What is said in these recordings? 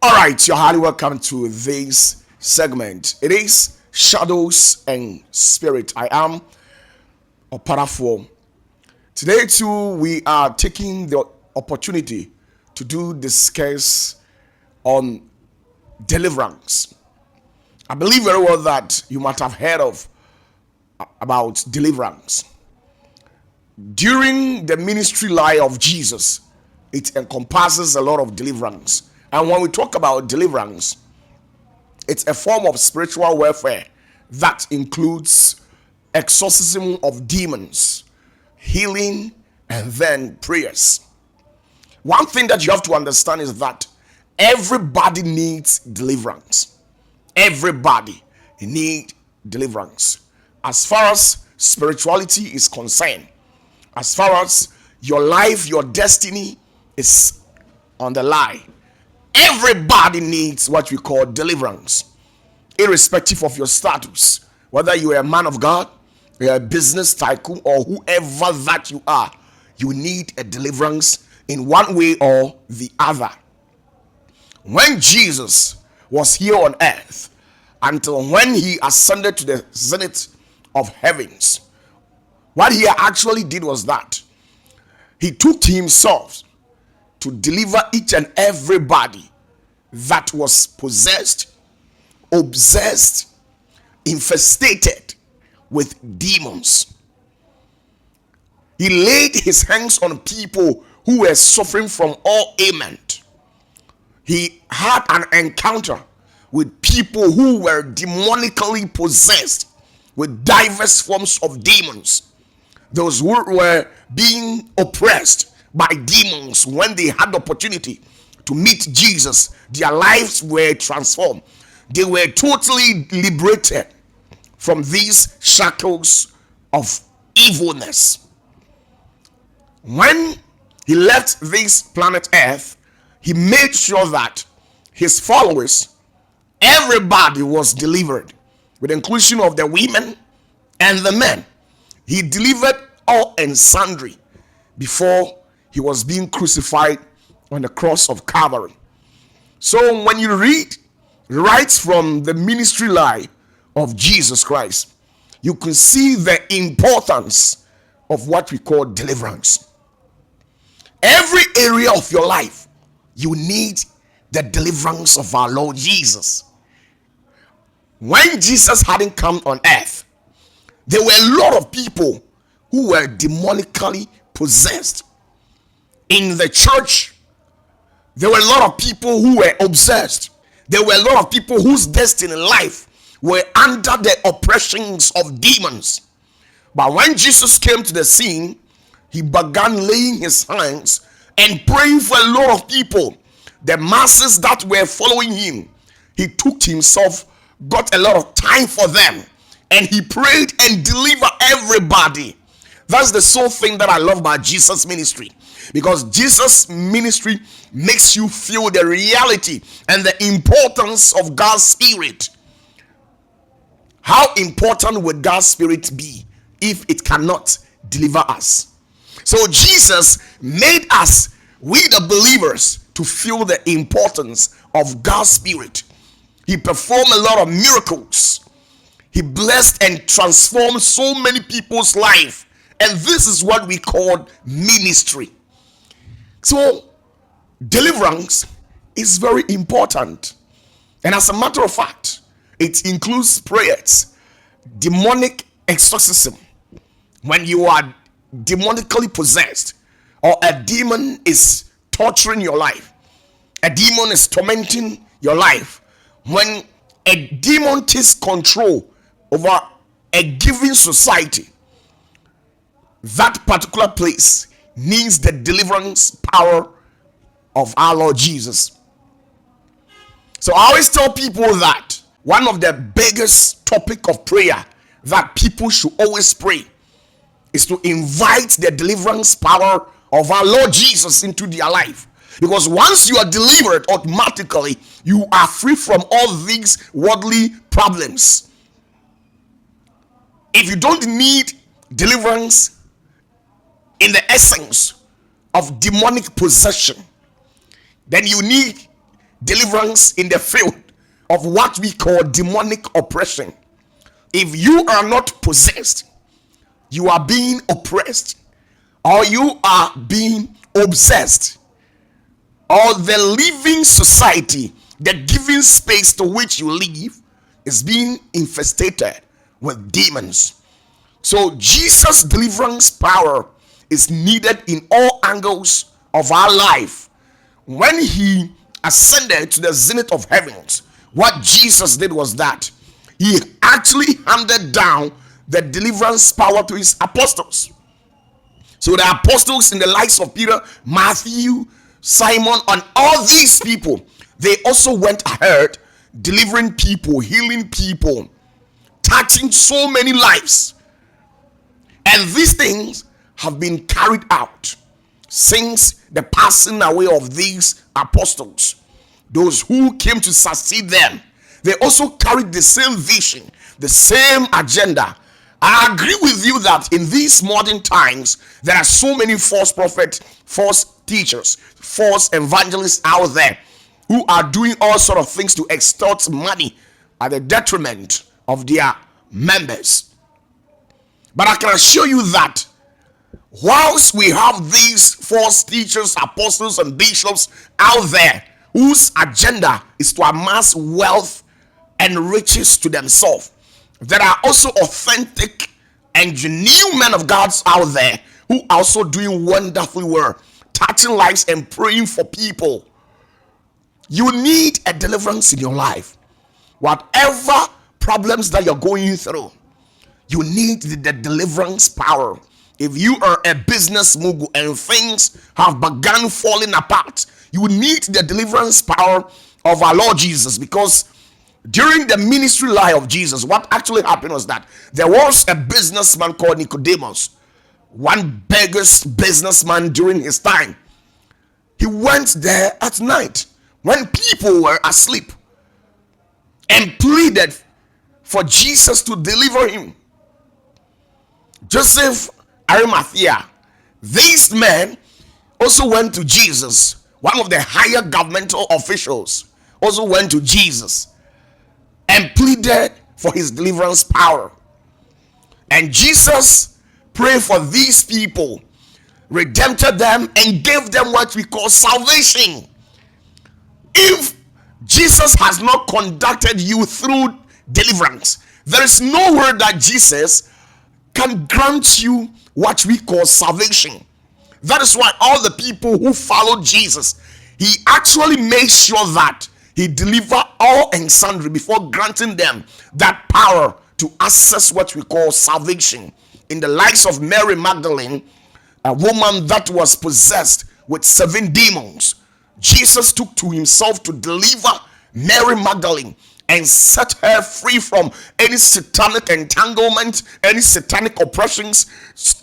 All right, you're highly welcome to this segment. It is Shadows and Spirit. I am OPATAFUOR. Today, too, we are taking the opportunity to discuss on deliverance. I believe very well that you might have heard of about deliverance. During the ministry life of Jesus, it encompasses a lot of deliverance. And when we talk about deliverance, it's a form of spiritual warfare that includes exorcism of demons, healing, and then prayers. One thing that you have to understand is that everybody needs deliverance. Everybody needs deliverance. As far as spirituality is concerned, as far as your life, your destiny is on the line, everybody needs what we call deliverance, irrespective of your status. Whether you are a man of God, you're a business tycoon, or whoever that you are, you need a deliverance in one way or the other. When Jesus was here on earth, until when he ascended to the zenith of heavens, what he actually did was that he took to himself to deliver each and everybody that was possessed, obsessed, infested with demons. He laid his hands on people who were suffering from all ailment. He had an encounter with people who were demonically possessed with diverse forms of demons. Those who were being oppressed by demons, when they had the opportunity to meet Jesus, their lives were transformed. They were totally liberated from these shackles of evilness. When he left this planet Earth, he made sure that his followers, everybody was delivered, with the inclusion of the women and the men. He delivered all and sundry before he was being crucified on the cross of Calvary. So when you read right from the ministry life of Jesus Christ, you can see the importance of what we call deliverance. Every area of your life, you need the deliverance of our Lord Jesus. When Jesus hadn't come on earth, there were a lot of people who were demonically possessed. In the church, there were a lot of people who were obsessed. There were a lot of people whose destiny in life were under the oppressions of demons. But when Jesus came to the scene, he began laying his hands and praying for a lot of people. The masses that were following him, he took to himself, got a lot of time for them, and he prayed and delivered everybody. That's the sole thing that I love about Jesus' ministry, because Jesus' ministry makes you feel the reality and the importance of God's Spirit. How important would God's Spirit be if it cannot deliver us? So Jesus made us, we the believers, to feel the importance of God's Spirit. He performed a lot of miracles. He blessed and transformed so many people's life. And this is what we call ministry. So, deliverance is very important. And as a matter of fact, it includes prayers, demonic exorcism. When you are demonically possessed, or a demon is torturing your life, a demon is tormenting your life. When a demon takes control over a given society, that particular place needs the deliverance power of our Lord Jesus. So I always tell people that one of the biggest topic of prayer that people should always pray is to invite the deliverance power of our Lord Jesus into their life. Because once you are delivered, automatically you are free from all these worldly problems. If you don't need deliverance in the essence of demonic possession, then you need deliverance in the field of what we call demonic oppression. If you are not possessed, you are being oppressed, or you are being obsessed, or the living society, the given space to which you live, is being infested with demons. So Jesus' deliverance power is needed in all angles of our life. When he ascended to the zenith of heavens, what Jesus did was that he actually handed down the deliverance power to his apostles. So the apostles in the likes of Peter, Matthew, Simon, and all these people, they also went ahead delivering people, healing people, touching so many lives. And these things have been carried out since the passing away of these apostles. Those who came to succeed them, they also carried the same vision, the same agenda. I agree with you that in these modern times, there are so many false prophets, false teachers, false evangelists out there who are doing all sort of things to extort money at the detriment of their members. But I can assure you that whilst we have these false teachers, apostles, and bishops out there whose agenda is to amass wealth and riches to themselves, there are also authentic and genuine men of God out there who are also doing wonderful work, touching lives and praying for people. You need a deliverance in your life. Whatever problems that you're going through, you need the deliverance power. If you are a business mogul and things have begun falling apart, you need the deliverance power of our Lord Jesus. Because during the ministry life of Jesus, what actually happened was that there was a businessman called Nicodemus, one biggest businessman during his time. He went there at night when people were asleep and pleaded for Jesus to deliver him. Joseph, Arimathea, these men also went to Jesus. One of the higher governmental officials also went to Jesus and pleaded for his deliverance power. And Jesus prayed for these people, redempted them, and gave them what we call salvation. If Jesus has not conducted you through deliverance, there is no way that Jesus can grant you what we call salvation. That is why all the people who followed Jesus, he actually made sure that he delivered all and sundry before granting them that power to access what we call salvation. In the likes of Mary Magdalene, a woman that was possessed with 7 demons, Jesus took to himself to deliver Mary Magdalene and set her free from any satanic entanglement, any satanic oppressions,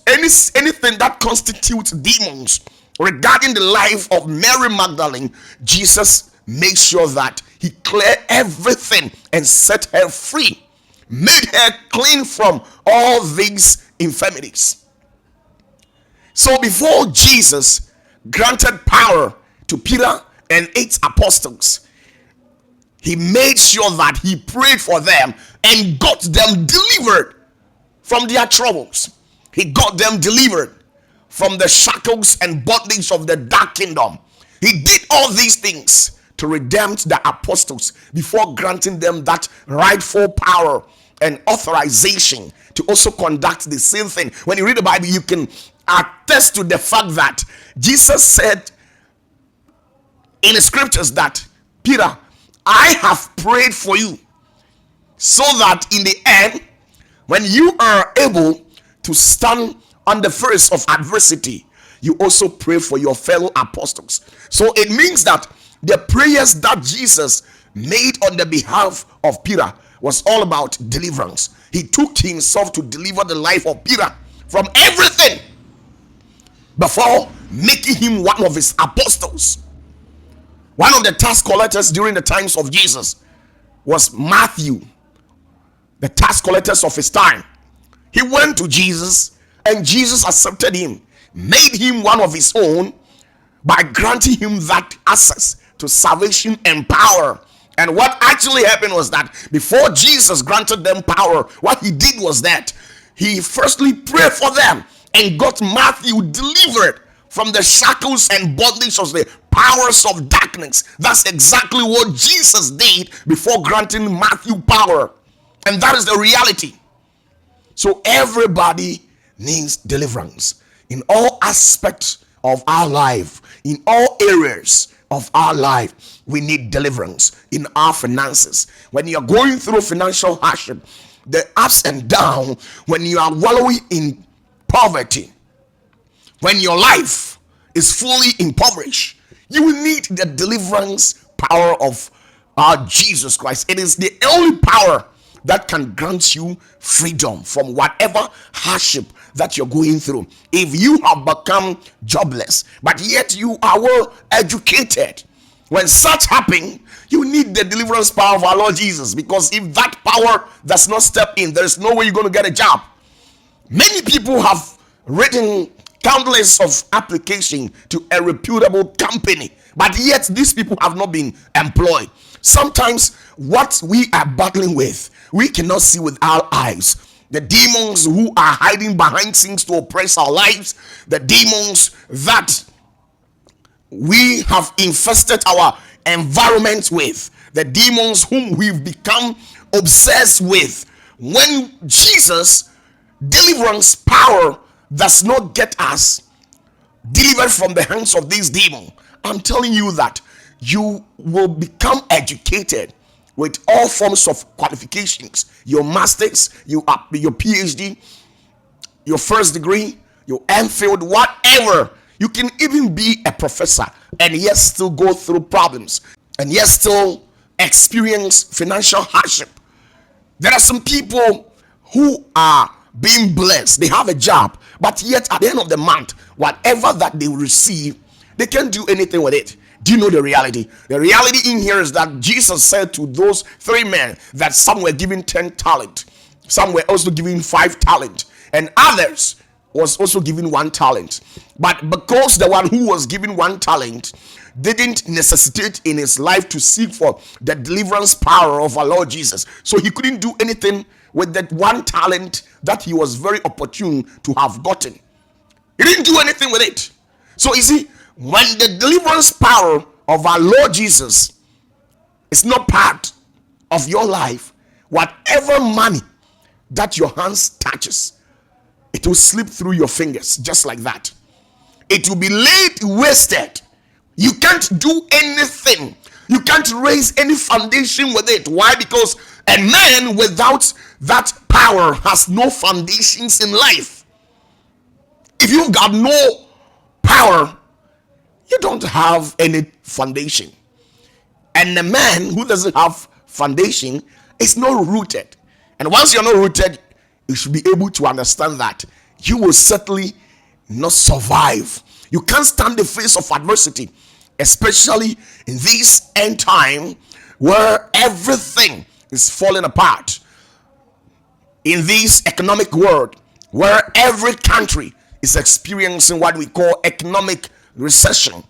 anything that constitutes demons. Regarding the life of Mary Magdalene, Jesus made sure that he cleared everything and set her free, made her clean from all these infirmities. So before Jesus granted power to Peter and 8 apostles, he made sure that he prayed for them and got them delivered from their troubles. He got them delivered from the shackles and bondage of the dark kingdom. He did all these things to redeem the apostles before granting them that rightful power and authorization to also conduct the same thing. When you read the Bible, you can attest to the fact that Jesus said in the scriptures that, Peter, I have prayed for you so that in the end, when you are able to stand on the face of adversity, you also pray for your fellow apostles. So it means that the prayers that Jesus made on the behalf of Peter was all about deliverance. He took himself to deliver the life of Peter from everything before making him one of his apostles. One of the tax collectors during the times of Jesus was Matthew, the tax collectors of his time. He went to Jesus and Jesus accepted him, made him one of his own by granting him that access to salvation and power. And what actually happened was that before Jesus granted them power, what he did was that he firstly prayed for them and got Matthew delivered from the shackles and bondage of the powers of darkness. That's exactly what Jesus did before granting Matthew power. And that is the reality. So everybody needs deliverance in all aspects of our life, in all areas of our life. We need deliverance in our finances. When you are going through financial hardship, the ups and downs, when you are wallowing in poverty, when your life is fully impoverished, you will need the deliverance power of our Jesus Christ. It is the only power that can grant you freedom from whatever hardship that you're going through. If you have become jobless, but yet you are well educated, when such happen, you need the deliverance power of our Lord Jesus, because if that power does not step in, there's no way you're going to get a job. Many people have written countless of application to a reputable company, but yet these people have not been employed. Sometimes what we are battling with, we cannot see with our eyes. The demons who are hiding behind things to oppress our lives, the demons that we have infested our environment with, the demons whom we've become obsessed with. When Jesus deliverance power does not get us delivered from the hands of these demons, I'm telling you that you will become educated with all forms of qualifications, your masters, your PhD, your first degree, your MPhil, whatever. You can even be a professor and yet still go through problems and yet still experience financial hardship. There are some people who are being blessed, they have a job, but yet at the end of the month, whatever that they receive, they can't do anything with it. Do you know the reality? The reality in here is that Jesus said to those three men that some were given 10 talent, some were also given 5 talent, and others was also given 1 talent. But because the one who was given 1 talent didn't necessitate in his life to seek for the deliverance power of our Lord Jesus, so he couldn't do anything with that 1 talent that he was very opportune to have gotten. He didn't do anything with it. So you see, when the deliverance power of our Lord Jesus is not part of your life, whatever money that your hands touches, it will slip through your fingers just like that. It will be laid wasted. You can't do anything. You can't raise any foundation with it. Why? Because a man without that power has no foundations in life. If you've got no power, you don't have any foundation. And a man who doesn't have foundation is not rooted. And once you're not rooted, you should be able to understand that you will certainly not survive. You can't stand the face of adversity, especially in this end time where everything is falling apart. In this economic world where every country is experiencing what we call economic recession,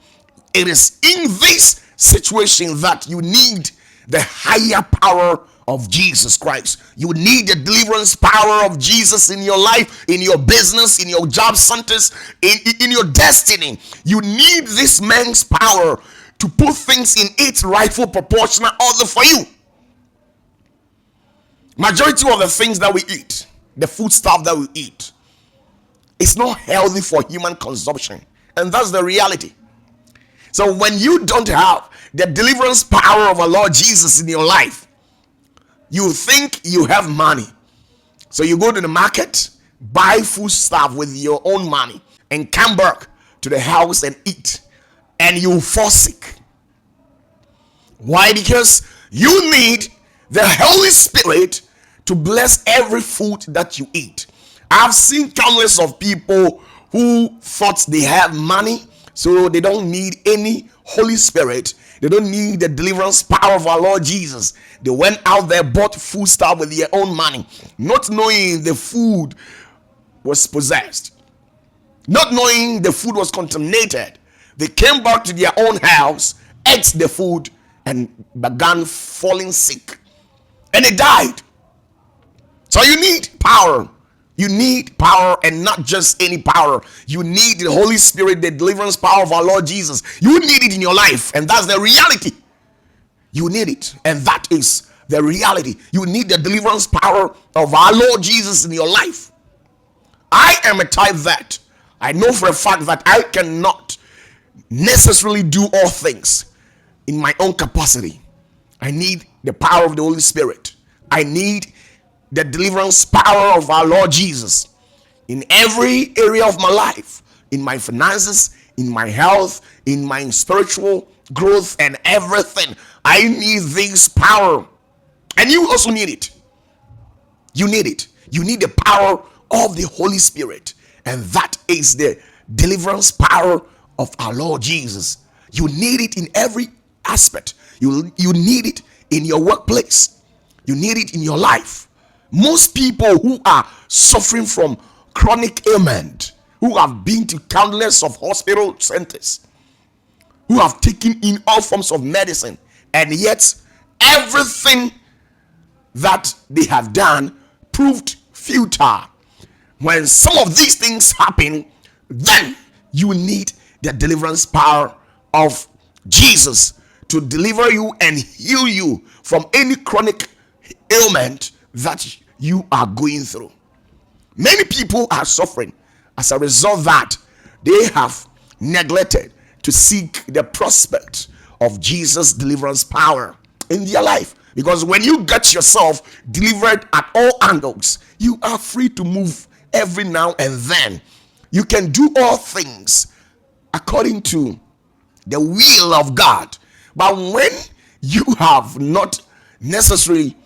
it is in this situation that you need the higher power of Jesus Christ. You need the deliverance power of Jesus in your life, in your business, in your job centers, in your destiny. You need this man's power to put things in its rightful proportional order for you. Majority of the things that we eat, the food stuff that we eat, it's not healthy for human consumption, and that's the reality. So when you don't have the deliverance power of our Lord Jesus in your life, you think you have money, so you go to the market, buy food stuff with your own money, and come back to the house and eat, and you fall sick. Why? Because you need the Holy Spirit to bless every food that you eat. I've seen countless of people who thought they have money, so they don't need any Holy Spirit. They don't need the deliverance power of our Lord Jesus. They went out there, bought food stuff with their own money, not knowing the food was possessed, not knowing the food was contaminated. They came back to their own house ate the food and began falling sick, and he died. So you need power. You need power, and not just any power. You need the Holy Spirit, the deliverance power of our Lord Jesus. You need it in your life, and that's the reality. You need it, and that is the reality. You need the deliverance power of our Lord Jesus in your life. I am a type that I know for a fact that I cannot necessarily do all things in my own capacity. I need the power of the Holy Spirit. I need the deliverance power of our Lord Jesus in every area of my life, in my finances, in my health, in my spiritual growth, and everything. I need this power, and you also need it. You need it. You need the power of the Holy Spirit, and that is the deliverance power of our Lord Jesus. You need it in every aspect. You need it in your workplace. You need it in your life. Most people who are suffering from chronic ailment, who have been to countless of hospital centers, who have taken in all forms of medicine, and yet everything that they have done proved futile. When some of these things happen, then you need the deliverance power of Jesus to deliver you and heal you from any chronic ailment that you are going through. Many people are suffering as a result that they have neglected to seek the prospect of Jesus' deliverance power in their life. Because when you get yourself delivered at all angles, you are free to move every now and then. You can do all things according to the will of God. But when you have not necessarily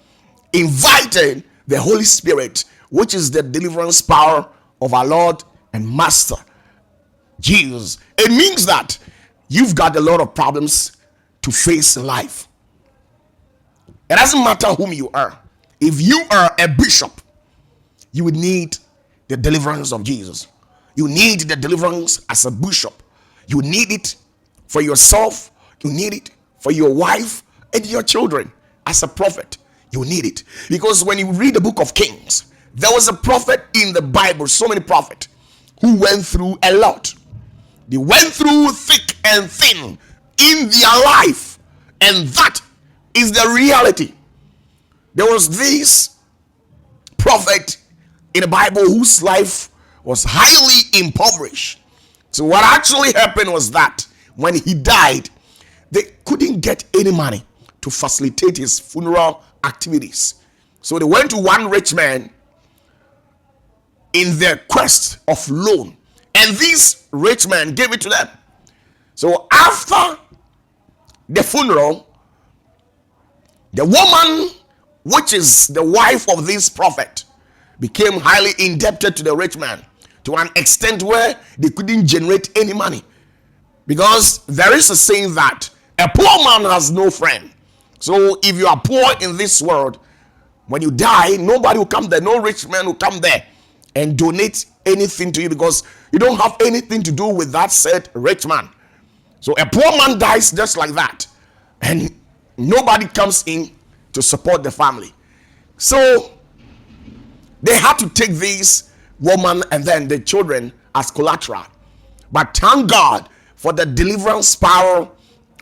invited the Holy Spirit, which is the deliverance power of our Lord and Master Jesus, it means that you've got a lot of problems to face in life. It doesn't matter whom you are. If you are a bishop, you would need the deliverance of Jesus. You need the deliverance as a bishop. You need it for yourself. You need it for your wife and your children. As a prophet, you need it. Because when you read the book of Kings, there was a prophet in the Bible, so many prophets, who went through a lot. They went through thick and thin in their life, and that is the reality. There was this prophet in the Bible whose life was highly impoverished. So what actually happened was that when he died, they couldn't get any money to facilitate his funeral activities. So they went to one rich man in their quest of loan, and this rich man gave it to them. So after the funeral, the woman, which is the wife of this prophet, became highly indebted to the rich man to an extent where they couldn't generate any money. Because there is a saying that a poor man has no friend. So if you are poor in this world, when you die, nobody will come there. No rich man will come there and donate anything to you, because you don't have anything to do with that said rich man. So a poor man dies just like that, and nobody comes in to support the family. So they had to take this woman and then the children as collateral. But thank God for the deliverance power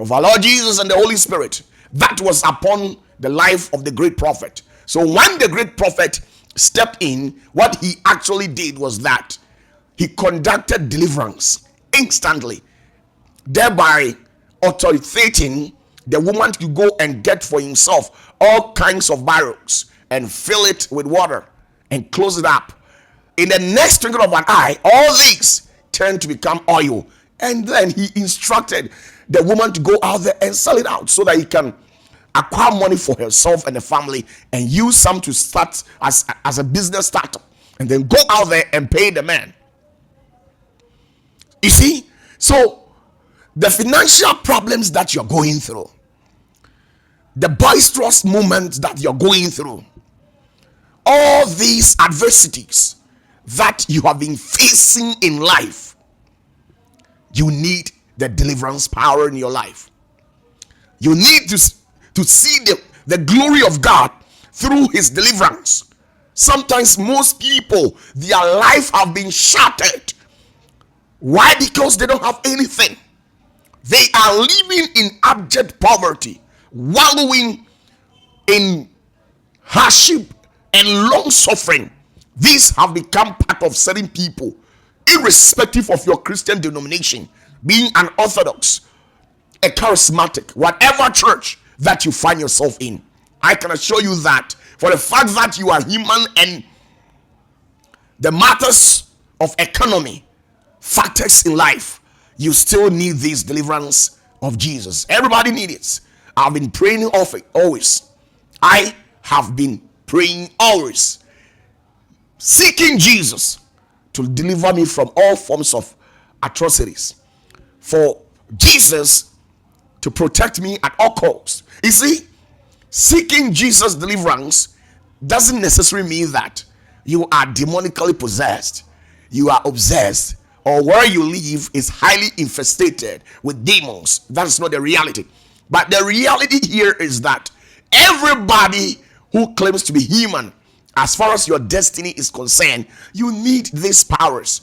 of our Lord Jesus and the Holy Spirit that was upon the life of the great prophet. So when the great prophet stepped in, what he actually did was that he conducted deliverance instantly, thereby authoritating the woman to go and get for himself all kinds of barrels and fill it with water and close it up. In the next twinkle of an eye, all these turned to become oil. And then he instructed the woman to go out there and sell it out so that he can acquire money for herself and the family and use some to start as a business startup, and then go out there and pay the man. You see, so the financial problems that you're going through, the boisterous moments that you're going through, all these adversities that you have been facing in life, you need the deliverance power in your life. You need to see the glory of God through his deliverance. Sometimes most people, their life have been shattered. Why? Because they don't have anything. They are living in abject poverty, wallowing in hardship and long suffering. These have become part of certain people, irrespective of your Christian denomination, being an Orthodox, a charismatic, whatever church that you find yourself in. I can assure you that for the fact that you are human and the matters of economy, factors in life, you still need this deliverance of Jesus. Everybody needs it. I've been praying of it always. I have been praying always, seeking Jesus to deliver me from all forms of atrocities, for Jesus to protect me at all costs. You see, seeking Jesus' deliverance doesn't necessarily mean that you are demonically possessed, you are obsessed, or where you live is highly infested with demons. That's not the reality. But the reality here is that everybody who claims to be human, as far as your destiny is concerned, you need these powers.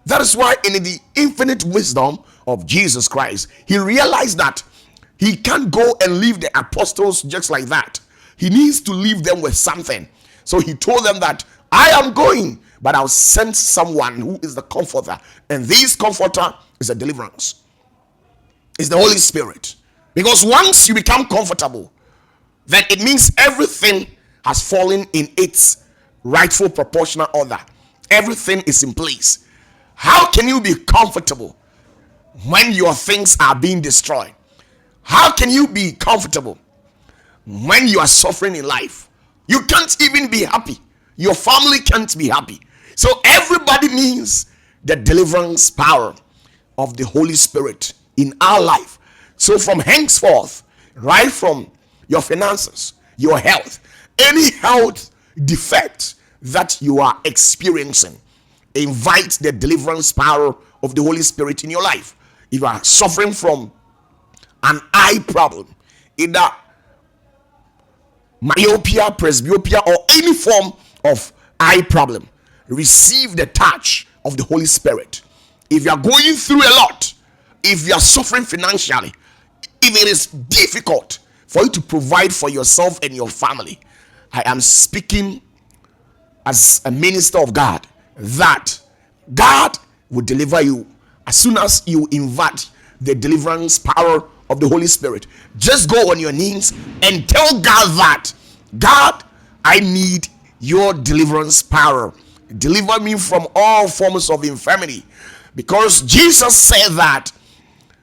That is why in the infinite wisdom of Jesus Christ, he realized that he can't go and leave the apostles just like that. He needs to leave them with something. So he told them that I am going, but I'll send someone who is the comforter. And this comforter is a deliverance. It's the Holy Spirit. Because once you become comfortable, then it means everything has fallen in its rightful proportional order. Everything is in place. How can you be comfortable when your things are being destroyed? How can you be comfortable when you are suffering in life? You can't even be happy. Your family can't be happy. So everybody needs the deliverance power of the Holy Spirit in our life. So from henceforth, right from your finances, your health, any health defect that you are experiencing, invite the deliverance power of the Holy Spirit in your life. If you are suffering from an eye problem, either myopia, presbyopia, or any form of eye problem, receive the touch of the Holy Spirit. If you are going through a lot, if you are suffering financially, if it is difficult for you to provide for yourself and your family, I am speaking as a minister of God that God will deliver you as soon as you invite the deliverance power of the Holy Spirit. Just go on your knees and tell God that, God, I need your deliverance power. Deliver me from all forms of infirmity, because Jesus said that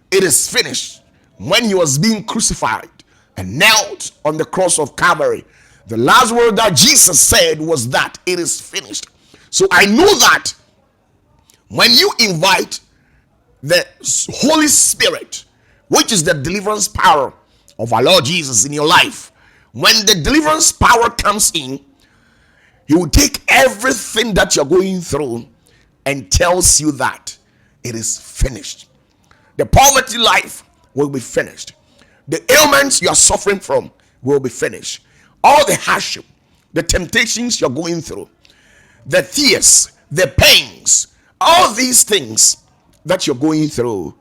it is finished when he was being crucified and knelt on the cross of Calvary. The last word that Jesus said was that it is finished. So I know that when you invite the Holy Spirit, which is the deliverance power of our Lord Jesus in your life, when the deliverance power comes in, he will take everything that you're going through and tells you that it is finished. The poverty life will be finished. The ailments you are suffering from will be finished. All the hardship, the temptations you're going through, the tears, the pains, all these things that you're going through,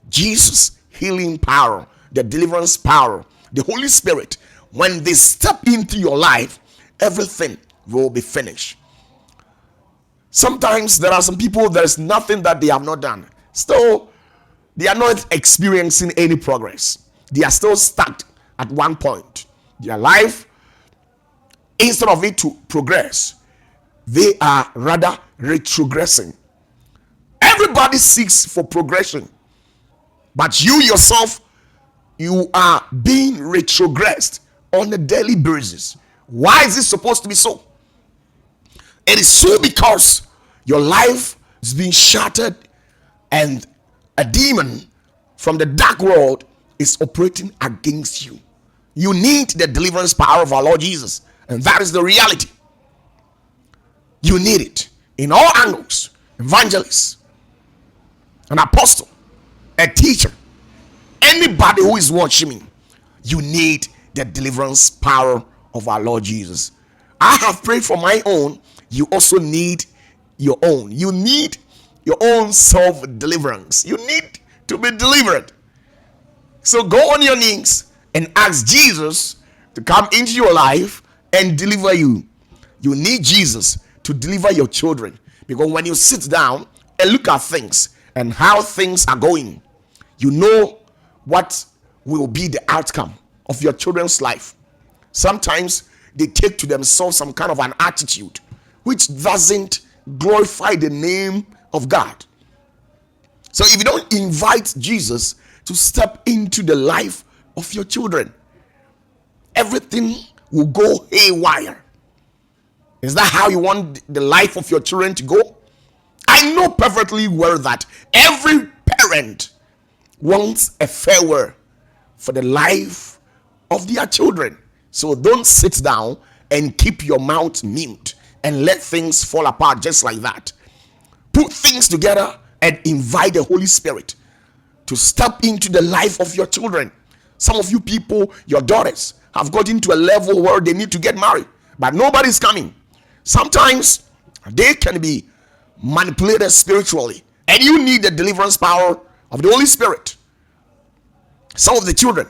Jesus' healing power, the deliverance power, the Holy Spirit, when they step into your life, everything will be finished. Sometimes there are some people, there is nothing that they have not done. Still, they are not experiencing any progress. They are still stuck at one point. Their life, instead of it to progress, they are rather retrogressing. Everybody seeks for progression, but you yourself, you are being retrogressed on a daily basis. Why is this supposed to be so? It is so because your life is being shattered and a demon from the dark world is operating against you. You need the deliverance power of our Lord Jesus, and that is the reality. You need it in all angles. Evangelist, an apostle, a teacher, anybody who is watching me, you need the deliverance power of our Lord Jesus. I have prayed for my own. You also need your own. You need your own self deliverance. You need to be delivered. So go on your knees and ask Jesus to come into your life and deliver you. You need Jesus to deliver your children, because when you sit down and look at things and how things are going, you know what will be the outcome of your children's life. Sometimes they take to themselves some kind of an attitude which doesn't glorify the name of God. So if you don't invite Jesus to step into the life of your children, everything will go haywire. Is that how you want the life of your children to go? I know perfectly well that every parent wants a farewell for the life of their children. So don't sit down and keep your mouth mute and let things fall apart just like that. Put things together and invite the Holy Spirit to step into the life of your children. Some of you people, your daughters, have gotten to a level where they need to get married, but nobody's coming. Sometimes they can be manipulated spiritually, and you need the deliverance power of the Holy Spirit. Some of the children,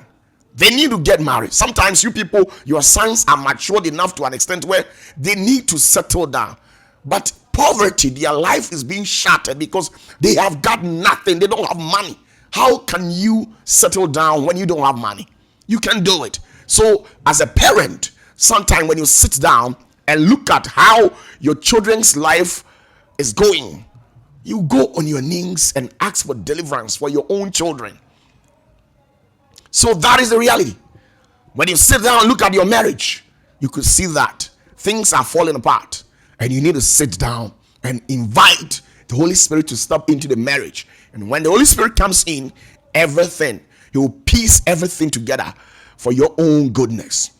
they need to get married. Sometimes you people, your sons are matured enough to an extent where they need to settle down, but poverty, their life is being shattered because they have got nothing. They don't have money. How can you settle down when you don't have money? You can do it. So as a parent, sometime when you sit down and look at how your children's life is going, you go on your knees and ask for deliverance for your own children. So that is the reality. When you sit down and look at your marriage, you could see that things are falling apart, and you need to sit down and invite the Holy Spirit to step into the marriage. And when the Holy Spirit comes in, everything, he will piece everything together for your own goodness.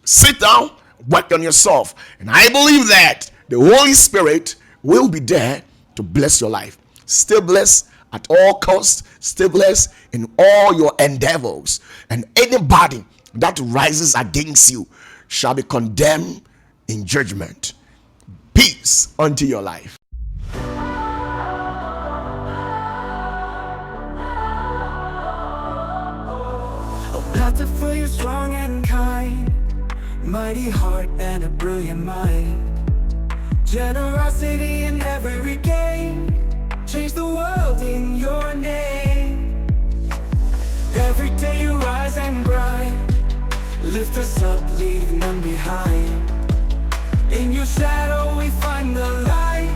Sit down, work on yourself, and I believe that the Holy Spirit will be there to bless your life. Stay blessed at all costs. Stay blessed in all your endeavors, and anybody that rises against you shall be condemned in judgment. Peace unto your life. OPATAFUOR, you're strong and kind, mighty heart and a brilliant mind, generosity in every gain, change the world in your name. Every day you rise and grind, lift us up, leave none behind. In your shadow we find the light,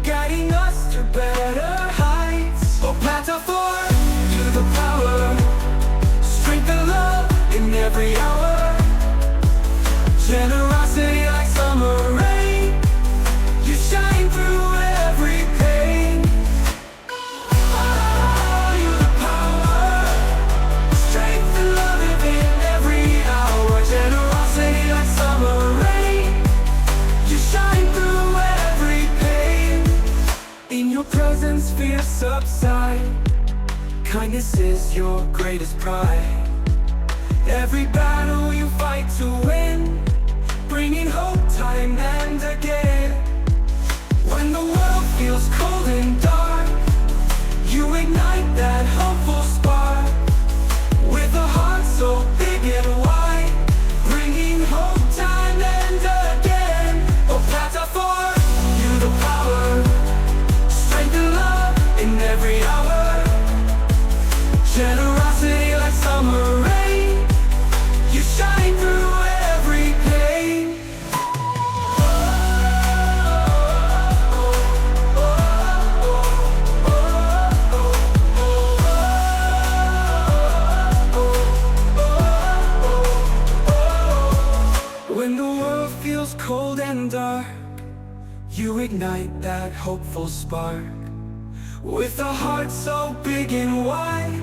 guiding us to better heights. OPATAFUOR, to the power, strength and love in every hour, generosity like summer rain, you shine through every pain. Oh, you the power, strength and love in every hour, generosity like summer rain, you shine through every pain. In your presence fear subside, kindness is your greatest pride. Every battle you fight to win, bringing hope time and again. When the world feels cold and dark, you ignite that hopeful spark. With a heart so big and wide, bringing hope time and again. OPATAFUOR, you the power, strength and love in every hour, generosity like summer rain, you shine through every pain. When the world feels cold and dark, you ignite that hopeful spark. With a heart so big and wide,